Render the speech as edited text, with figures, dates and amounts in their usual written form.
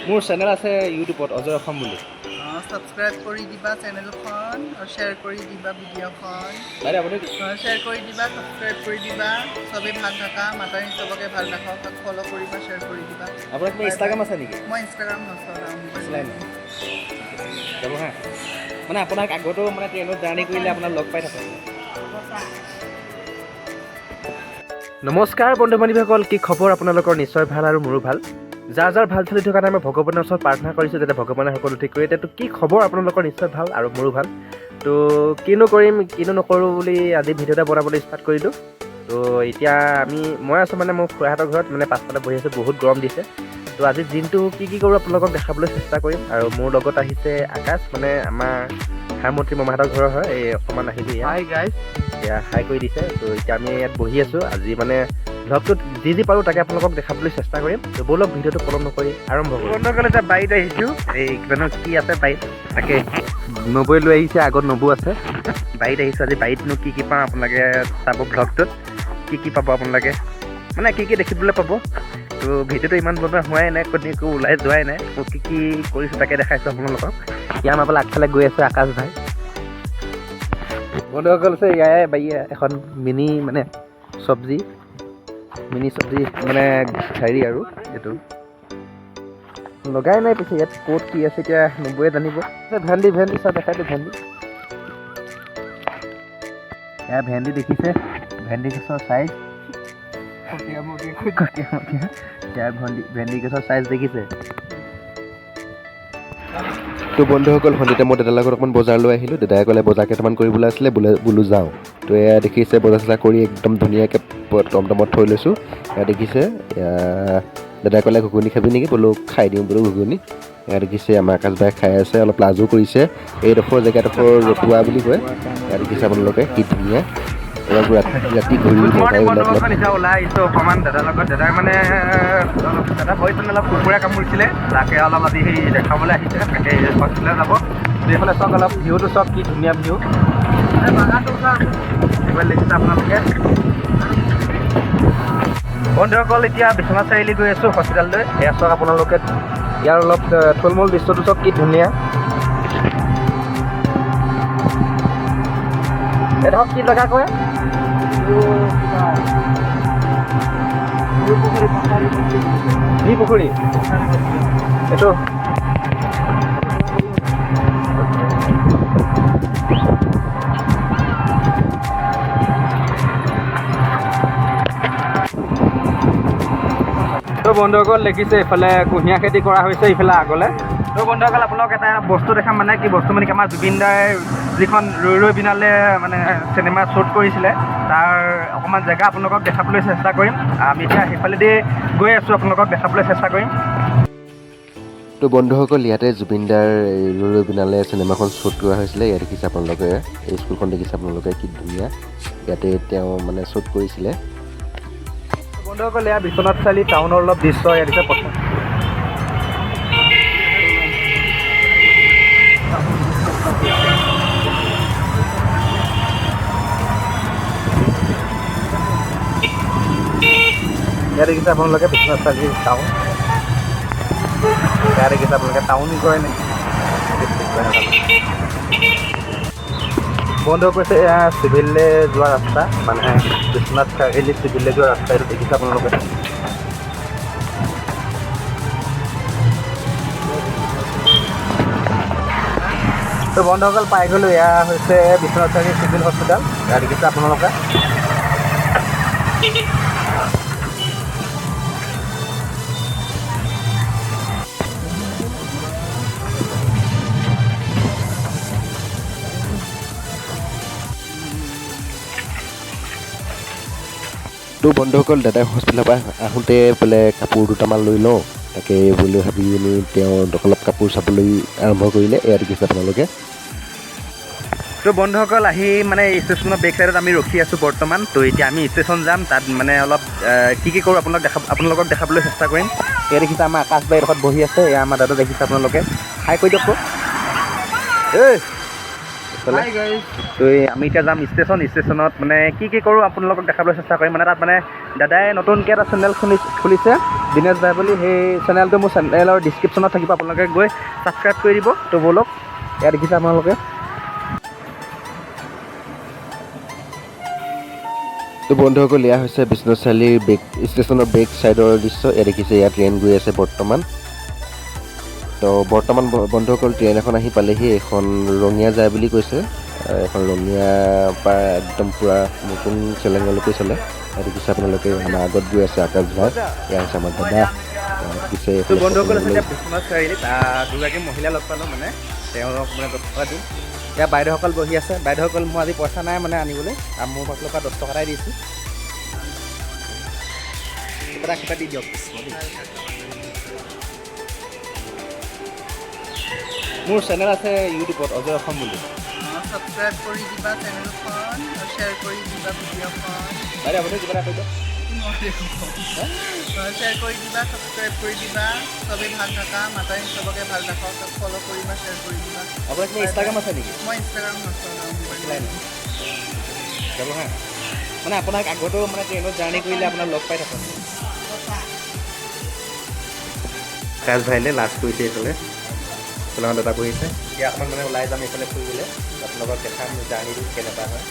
মোৰ চেনেল আছে ইউটিউবত অজয় অসম বুলি। সাবস্ক্ৰাইব কৰি দিবা চেনেলখন আৰু শ্বেয়াৰ কৰি দিবা ভিডিঅ'খন। বাইদেউ আপুনি শ্বেয়াৰ কৰি দিবা, সাবস্ক্ৰাইব কৰি দিবা। চবেই ভাল থাকা, মাতাই চবকে ভাল ৰাখক, তাক ফ'ল' কৰিবা, শ্বেয়াৰ কৰি দিবা। আপোনাৰ কিবা ইনষ্টাগ্ৰাম আছে নেকি? মই ইনষ্টাগ্ৰাম নচলাওঁ। চলাই নাই যাব হা মানে আপোনাক আগতো মানে ট্ৰেইনত জাৰ্ণি কৰিলে আপোনাক লগ পাই থাকোঁ। নমস্কাৰ বন্ধু বান্ধৱীসকল, কি খবৰ আপোনালোকৰ? নিশ্চয় ভাল আৰু মোৰো ভাল। যাৰ যাৰ ভাল চলি থকা নাই মই ভগৱানৰ ওচৰত প্ৰাৰ্থনা কৰিছোঁ যাতে ভগৱানে সকলো ঠিক কৰি দিয়ে। তো কি খবৰ আপোনালোকৰ? নিশ্চয় ভাল আৰু মোৰো ভাল। তো কিনো কৰিম কিনো নকৰোঁ বুলি আজি ভিডিঅ' এটা বনাবলৈ ষ্টাৰ্ট কৰিলোঁ। তো এতিয়া মই আছোঁ মানে মোৰ খুৰাহঁতৰ ঘৰত, মানে পাছফালে বহি আছোঁ, বহুত গৰম দিছে। তো আজি দিনটো কি কৰোঁ আপোনালোকক দেখাবলৈ চেষ্টা কৰিম। আৰু মোৰ লগত আহিছে আকাশ, মানে আমাৰ সাৰমন্ত্ৰী মামাহঁতৰ ঘৰৰ হয়। এই অকণমান আহিবি হাই গাইজ, এতিয়া হাই কৰি দিছে। তো এতিয়া আমি ইয়াত বহি আছোঁ। আজি মানে ভ্লগটোত যি পাৰোঁ তাকে আপোনালোকক দেখাবলৈ চেষ্টা কৰিম। তো ব'লক ভিডিঅ'টো পলম নকৰি আৰম্ভ কৰোঁ। বন্ধুসকল এতিয়া বাৰীত আহিছোঁ, এই কিবানো কি আছে বাৰীত তাকে নবৈ লৈ আহিছে, আগত নবৌ আছে। বাৰীত আহিছোঁ আজি, বাৰীতনো কি পাওঁ আপোনালোকে চাব ভ্লগটোত। কি পাব আপোনালোকে, মানে কি দেখিবলৈ পাব। তো ভিডিঅ'টো ইমান বনোৱা হোৱাই নাই, একো ওলাই যোৱাই নাই। মই কি কৰিছোঁ তাকে দেখাইছোঁ আপোনালোকক। ইয়াৰ আমাৰ ফালে আগফালে গৈ আছে আকাশ ভাই। বন্ধুসকল আছে ইয়াৰে বাৰী এখন মিনি চব্জি মানে হেৰি আৰু এইটো লগাই নাই, পিছে ইয়াত ক'ত কি আছে এতিয়া নবৌয়ে জানিব। ভেন্দি চাহ দেখাইতো ভেন্দি। এয়া ভেন্দি দেখিছে, ভেন্দি গছৰ চাইজ ভেন্দি গছৰ চাইজ দেখিছে। তো বন্ধুসকল সন্ধিয়া মই দাদাৰ লগত অকণমান বজাৰলৈ আহিলোঁ। দাদাই ক'লে বজাৰ কেইটামান কৰিবলৈ আছিলে, বোলো যাওঁ। তো এয়া দেখিছে বজাৰ চজাৰ কৰি একদম ধুনীয়াকৈ টমটমত থৈ লৈছোঁ। এয়া দেখিছে, দাদাই ক'লে ঘুগুনি খাবি নেকি? বোলো খাই দিওঁ বোলো ঘুগুনি। এয়া দেখিছে আমাৰ আকাশ বাই খাই আছে, অলপ লাজো কৰিছে। এইডোখৰ জেগাডোখৰ ৰতুৱা বুলি কয়। এয়া দেখিছে আপোনালোকে কি ধুনীয়া। ৰাতি ঘূৰি এতিয়া ওলাই আহিছোঁ অকণমান দাদাৰ লগত। দাদাই মানে দাদা ভৰিত অলপ কুকুৰে কামুৰিছিলে, তাকে অলপ আজি সেই দেখাবলৈ আহিছে। তাকে হস্পিটেললৈ যাব। এইফালে চাওক, অলপ ভিউটো চাওক, কি ধুনীয়া ভিউ। এইবাৰ দেখিছে আপোনালোকে। বন্ধুসকল এতিয়া বিশ্বনাথ চাৰিআলি গৈ আছোঁ হস্পিটেললৈ। এয়া চাওক আপোনালোকে, ইয়াৰ অলপ থুলমূল দৃশ্যটো চাওক, কি ধুনীয়া। এইডোখৰ কি জেগা কয়? পুখুৰী এইটো তো বন্ধুসকল দেখিছে এইফালে কুঁহিয়াৰ খেতি কৰা হৈছে ইফালে আগলৈ। তো বন্ধুসকল আপোনালোক এটা বস্তু দেখাম, মানে কি বস্তু মানে কি, আমাৰ জুবিন দাই যিখন ৰৈ বিনালে মানে চিনেমা শ্বুট কৰিছিলে, তাৰ অকণমান জেগা আপোনালোকক দেখাবলৈ চেষ্টা কৰিম। আমি এতিয়া সেইফালেদি গৈ আছোঁ, আপোনালোকক দেখাবলৈ চেষ্টা কৰিম। তো বন্ধুসকল ইয়াতে জুবিন দাৰ ৰৈ বিনালে চিনেমাখন শ্বুট কৰা হৈছিলে। ইয়াত দেখিছে আপোনালোকে, এই স্কুলখন দেখিছে আপোনালোকে, কি ধুনীয়া। ইয়াতে তেওঁ মানে শ্বুট কৰিছিলে। বন্ধুসকল এয়া বিশ্বনাথ চাৰিআলি টাউনৰ অলপ দৃশ্য ইয়াত দিছে প্ৰথম। ইয়াত দেখিছে আপোনালোকে বিশ্বনাথ চাৰিআলি টাউন। ইয়াত দেখিছে আপোনালোকে টাউন কয় নে বন্ধ কৈছে। এয়া চিভিললৈ যোৱা ৰাস্তা, মানে বিশ্বনাথ চাৰিআলি চিভিললৈ যোৱা ৰাস্তা, এইটো দেখিছে আপোনালোকে। তো বন্ধুসকল পাই গ'লোঁ, এয়া হৈছে বিশ্বনাথ চাৰিআলি চিভিল হস্পিটেল। ইয়াত দেখিছে আপোনালোকে। তো বন্ধুসকল দাদাই হস্পিটেলৰ পৰা আহোঁতে বোলে কাপোৰ দুটামান লৈ লওঁ, তাকে বুলি ভাবি মেলি তেওঁ অলপ কাপোৰ চাবলৈ আৰম্ভ কৰিলে। এয়া দেখিছে আপোনালোকে। তো বন্ধুসকল আহি মানে ষ্টেচনৰ বেক চাইডত আমি ৰখি আছোঁ বৰ্তমান। তো এতিয়া আমি ষ্টেচন যাম, তাত মানে অলপ কি কৰোঁ আপোনালোকক দেখাবলৈ চেষ্টা কৰিম। এয়া দেখিছে আমাৰ আকাশ বাই এডোখৰত বহি আছে। এয়া আমাৰ দাদা দেখিছে আপোনালোকে। হাই কৈ দিয়ক। এইফালে হাই গাইজ তো আমি এতিয়া যাম ষ্টেচনত মানে কি কৰোঁ আপোনালোকক দেখাবলৈ চেষ্টা কৰিম মানে তাত মানে দাদাই নতুনকৈ এটা চেনেল খুলিছে দিনেশ ভাই বুলি সেই চেনেলটো মোৰ চেনেলৰ ডিছক্ৰিপশ্যনত থাকিব আপোনালোকে গৈ ছাবস্ক্ৰাইব কৰি দিব তো ব'লক ইয়াত দেখিছে আপোনালোকে তো বন্ধুসকল এয়া হৈছে বিশ্বনাথ চাৰিআলিৰ ষ্টেচনৰ বেক ছাইডৰ দৃশ্য ইয়াত দেখিছে ইয়াত ট্ৰেইন গৈ আছে বৰ্তমান তো বৰ্তমান বন্ধুসকল ট্ৰেইন এখন আহি পালেহি এখন ৰঙিয়া যায় বুলি কৈছে এখন ৰঙিয়াৰ পৰা একদম পূৰা নতুন চেলেঙলৈকে চলে ইয়াত দেখিছে আপোনালোকে আমাৰ আগত গৈ আছে আকাশ ভাই এয়া হৈছে আমাৰ দাদা দেখিছে বন্ধুসকল আছে বিশ্বনাথ চাৰিআলিত দুগৰাকী মহিলা লগ পালোঁ মানে তেওঁলোক মানে কথা দিম এতিয়া বাইদেউসকল বহি আছে বাইদেউসকল মোৰ আজি পইচা নাই মানে আনিবলৈ আৰু মোৰ ফালৰ পৰা 10 টকা এটাই দিছোঁ কিবা দি দিয়ক মোৰ চেনেল আছে ইউটিউবত অজয় অসম বুলি ছাবস্ক্ৰাইব কৰি দিবা চেনেলখন আৰু শ্বেয়াৰ কৰি দিবা ভিডিঅ'খন বাইদেউ আপুনি কিবা এটা কৈ দিয়ক শ্বেয়াৰ কৰি দিবা ছাবস্ক্ৰাইব কৰি দিবা চবেই ভাল থাকা মাতাই চবকে ভাল ৰাখক তাক ফ'ল' কৰিবা শ্বেয়াৰ কৰি দিবা আপোনাৰ কিবা ইনষ্টাগ্ৰাম আছে নেকি মই ইনষ্টাগ্ৰাম নচলাওঁ যাব হা মানে আপোনাক আগতেও মানে ট্ৰেইনত জাৰ্ণি কৰিলে আপোনাক লগ পাই থাকোঁ কাজ ভাইলে লাষ্ট কৰিছে এইফালে দাদা বহিছে এতিয়া অকণমান মানে ওলাই যাম এইফালে ফুৰিবলৈ আপোনালোকক দেখাম জাৰ্ণিটো কেনেকুৱা হয়